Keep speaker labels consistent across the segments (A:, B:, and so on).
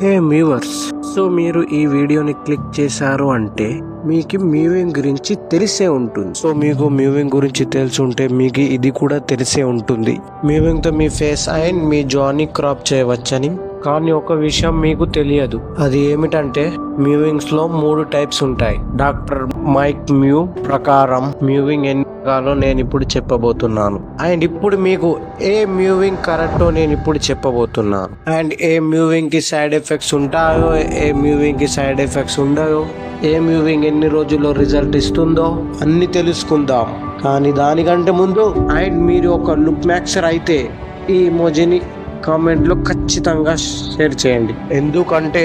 A: హే viewers, so మీరు ఈ వీడియోని క్లిక్ చేశారు అంటే మీకు మూవింగ్ గురించి తెలిసే ఉంటుంది. సో మీకు మూవింగ్ గురించి తెలిసి ఉంటే మీకు ఇది కూడా తెలిసే ఉంటుంది. మూవింగ్ తో మీ ఫేస్ అండ్ మీ జాని క్రాప్ చేయవచ్చని. కానీ ఒక విషయం మీకు తెలియదు, అది ఏమిటంటే మూవింగ్స్ లో 3 టైప్స్ ఉంటాయి. డాక్టర్ మైక్ మ్యూ ప్రకారం మూవింగ్ ఎన్ని రకాలో నేను ఇప్పుడు చెప్పబోతున్నాను. అండ్ ఇప్పుడు మీకు ఏ మూవింగ్ కరెక్టో నేను ఇప్పుడు చెప్పబోతున్నాను. అండ్ ఏ మూవింగ్ కి సైడ్ ఎఫెక్ట్స్ ఉంటాయో, ఏ మూవింగ్ కి సైడ్ ఎఫెక్ట్స్ ఉండవో, ఏ మూవింగ్ ఎన్ని రోజుల్లో రిజల్ట్ ఇస్తుందో అన్ని తెలుసుకుందాం. కానీ దానికంటే ముందు అండ్ మీరు ఒక లుక్ మ్యాక్సర్ అయితే ఈ ఇమోజిని కామెంట్లో ఖచ్చితంగా షేర్ చేయండి. ఎందుకంటే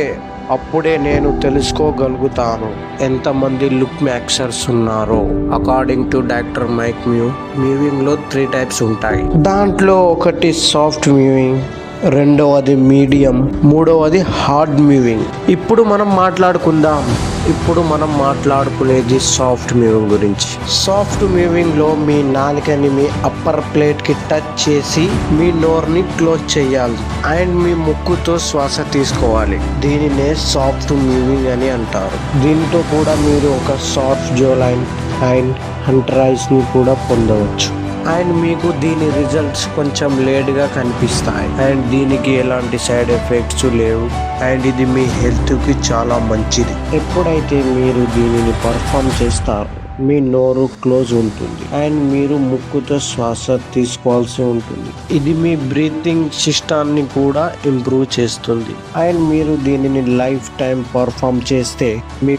A: అప్పుడే నేను తెలుసుకోగలుగుతాను ఎంతమంది లుక్ మ్యాక్సర్స్ ఉన్నారో. According to doctor Mike Mew, mewing లో 3 టైప్స్ ఉంటాయి. దాంట్లో ఒకటి సాఫ్ట్ మూవింగ్, రెండవది మీడియం, మూడవది హార్డ్ మూవింగ్. ఇప్పుడు మనం మాట్లాడుకునేది సాఫ్ట్ మూవింగ్ గురించి. సాఫ్ట్ మూవింగ్ లో మీ నాలుకని మీ అప్పర్ ప్లేట్ కి టచ్ చేసి మీ నోరుని క్లోజ్ చేయాలి అండ్ మీ ముక్కుతో శ్వాస తీసుకోవాలి. దీనినే సాఫ్ట్ మూవింగ్ అని అంటారు. దీంతో కూడా మీరు ఒక సాఫ్ట్ జోలైన్ అండ్ హంటర్ ఐస్ ని కూడా పొందవచ్చు. అండ్ మీకు దీని రిజల్ట్స్ కొంచెం లేట్గా కనిపిస్తాయి అండ్ దీనికి ఎలాంటి సైడ్ ఎఫెక్ట్స్ లేవు అండ్ ఇది మీ హెల్త్కి చాలా మంచిది. ఎప్పుడైతే మీరు దీనిని పర్ఫామ్ చేస్తారో మీ నోరు క్లోజ్ ఉంటుంది అండ్ మీరు ముక్కుతో శ్వాస తీసుకోవాల్సి ఉంటుంది. ఇది మీ బ్రీతింగ్ సిస్టాన్ని కూడా ఇంప్రూవ్ చేస్తుంది అండ్ మీరు దీనిని లైఫ్ టైం పర్ఫామ్ చేస్తే మీ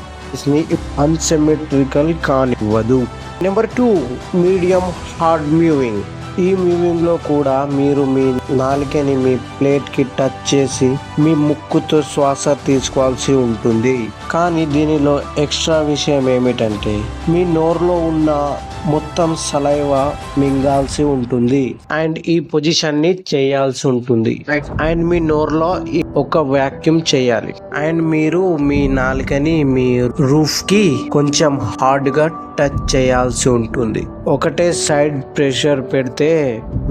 A: అన్సిమెట్రికల్ కానివ్వదు. Number 2, medium hard moving. ఈ మూవింగ్ లో కూడా మీరు మీ నాలుకని మీ ప్లేట్ కి టచ్ చేసి మీ ముక్కుతో శ్వాస తీసుకోవాల్సి ఉంటుంది. కానీ దీనిలో ఎక్స్ట్రా విషయం ఏమిటంటే మీ నోరులో ఉన్న మొత్తం సలైవా మింగాల్సి ఉంటుంది అండ్ ఈ పొజిషన్ ని చేయాల్సి ఉంటుంది అండ్ మీ నోరులో ఒక వాక్యూమ్ చేయాలి అండ్ మీరు మీ నాలుకని మీ రూఫ్ కి కొంచెం హార్డ్ గా టచ్ చేయాల్సి ఉంటుంది. ఒకటే సైడ్ ప్రెషర్ పెడితే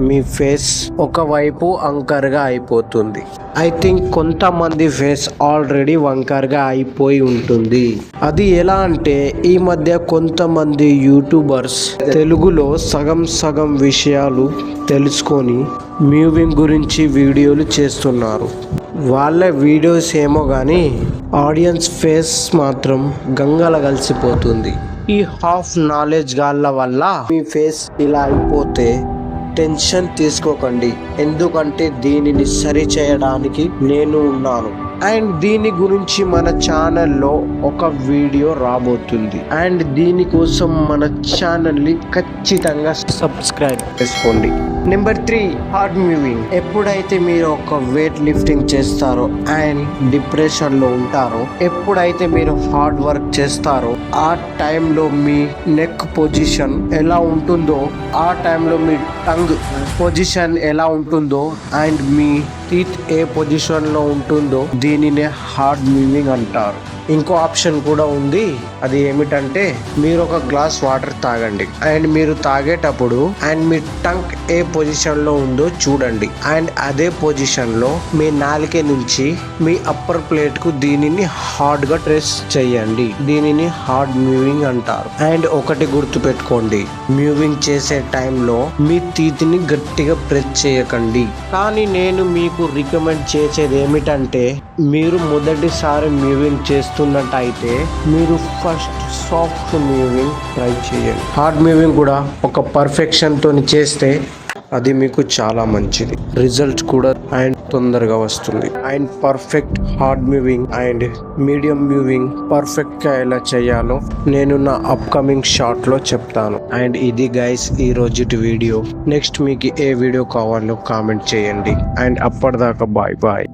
A: మీ ఫేస్ ఒకవైపు వంకరగా అయిపోతుంది. ఐ థింక్ కొంతమంది ఫేస్ ఆల్రెడీ వంకరగా అయిపోయి ఉంటుంది. అది ఎలా అంటే ఈ మధ్య కొంతమంది యూట్యూబర్స్ తెలుగులో సగం విషయాలు తెలుసుకొని మూవింగ్ గురించి వీడియోలు చేస్తున్నారు. వాళ్ళ వీడియోస్ ఏమో కానీ ఆడియన్స్ ఫేస్ మాత్రం గంగల కలిసిపోతుంది. ఈ హాఫ్ నాలెడ్జ్ గాళ్ళ వల్ల మీ ఫేస్ ఇలా అయిపోతే టెన్షన్ తీసుకోకండి, ఎందుకంటే దీనిని సరి చేయడానికి నేను ఉన్నాను అండ్ దీని గురించి మన ఛానల్లో ఒక వీడియో రాబోతుంది అండ్ దీనికోసం మన ఛానల్ని ఖచ్చితంగా సబ్స్క్రైబ్ చేసుకోండి. Number 3, hard moving. ఎప్పుడైతే మీరు ఒక వెయిట్ లిఫ్టింగ్ చేస్తారో అండ్ డిప్రెషన్ లో ఉంటారో, ఎప్పుడైతే మీరు హార్డ్ వర్క్ చేస్తారో ఆ టైంలో మీ నెక్ పొజిషన్ ఎలా ఉంటుందో, ఆ టైంలో మీ టంగ్ పొజిషన్ ఎలా ఉంటుందో and me teeth A position లో ఉంటుందో దీనినే హార్డ్ మూవింగ్ అంటారు. ఇంకో ఆప్షన్ కూడా ఉంది, అది ఏమిటంటే మీరు ఒక గ్లాస్ వాటర్ తాగండి అండ్ మీరు తాగేటప్పుడు అండ్ మీ టంగ్ ఏ పొజిషన్ లో ఉందో చూడండి అండ్ అదే పొజిషన్ లో మీ నాలుక నుంచి మీ అప్పర్ ప్లేట్ కు దీనిని హార్డ్ గా ప్రెస్ చేయండి. దీనిని హార్డ్ మూవింగ్ అంటారు. అండ్ ఒకటి గుర్తు పెట్టుకోండి, మూవింగ్ చేసే టైంలో మీ టీత్ ని గట్టిగా ప్రెస్ చేయకండి. కానీ నేను మీకు రికమెండ్ చేసేది ఏమిటంటే మీరు మొదటిసారి మూవింగ్ చేస్తున్నట్టయితే మీరు ఫస్ట్ సాఫ్ట్ మూవింగ్ ట్రై చేయండి. హార్డ్ మూవింగ్ కూడా ఒక పర్ఫెక్షన్ తోని చేస్తే అది మీకు చాలా మంచిది, రిజల్ట్ కూడా అండ్ తొందరగా వస్తుంది. And perfect hard moving and medium moving perfect గా ఎలా చేయాలో నేను నా అప్కమింగ్ షార్ట్ లో చెప్తాను. అండ్ ఇది గైస్ ఈ రోజుటి వీడియో. నెక్స్ట్ మీకు ఏ వీడియో కావాలో కామెంట్ చేయండి అండ్ అప్పటిదాకా బాయ్.